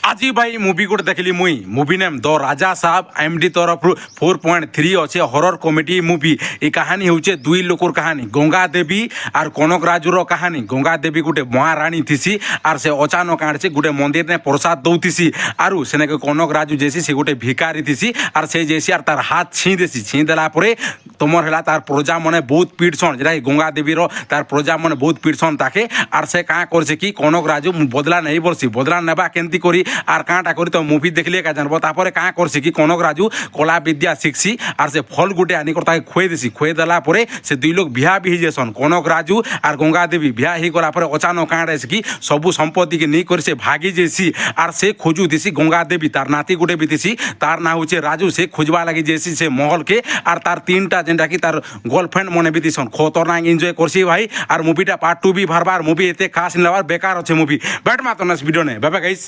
আজি ভাই মুভি গোটে দেখলি মুই মুভি নেম দ রাজা সাহেব এমডি তরফ 4.3 অছে হরর কমেডি মুভি। এই কাহানি হচ্ছে দুই লোকর কাহানি, গঙ্গা দেবী আর কনক রাজুর কাহানি। গঙ্গা দেবী গোটে মহারানী থিসি আর সে অচানক আনছে গোটে মন্দির নে প্রসাদ দৌথিসি আর সেনাকে কনক রাজু যেসি সে গোটে ভিকারি থিসি আর সে যেসি আর তার হাত ছিঁ দেসি। ছিঁ দেলা পরে তোমার হেলা তার প্রজা মনে বহুত পিটছন, যেটা গঙ্গা দেবীর তার প্রজা মনে বহুত পিটছন তাকে। আর সে কাঁ করছে কি কনক রাজু বদলা নেই বলছি, বদলা নেবা কেমতি করি আর কাঁটা করি তো মুভি দেখলে একা জানবো। তারপরে কাঁ করছে কি কনক রাজু কলা বিদ্যা শিখছি আর সে ফল গুটে আনি করে তাকে খুয়ে দিছি। খুয়ে দেলা পরে সে দুই লোক বিহা বি যেসন, কনক রাজু আর গঙ্গা দেবী বিহা হয়ে গলা পরে অচানক কাঁটা কি সবু সম্পত্তিকে নেই করে সে ভাগি যেছি আর সে খোঁজু দিছি গঙ্গা দেবী। তার নাতি গুটে বিতিছি তার না হচ্ছে রাজু, সে খুঁজবা লাগি যেছি সে মহলকে আর তার তিনটা যেটা কি তার গার্লফ্রেন্ড মনে বিতিছন। খতরনাক এনজয় করছি ভাই। আর মুভিটা পার্ট 2 বি ভারবার মুভি এতে খাস নেওয়ার বেকার হচ্ছে মুভি। ব্যাট মাতো না ভিডিও নে বাবা গাইস।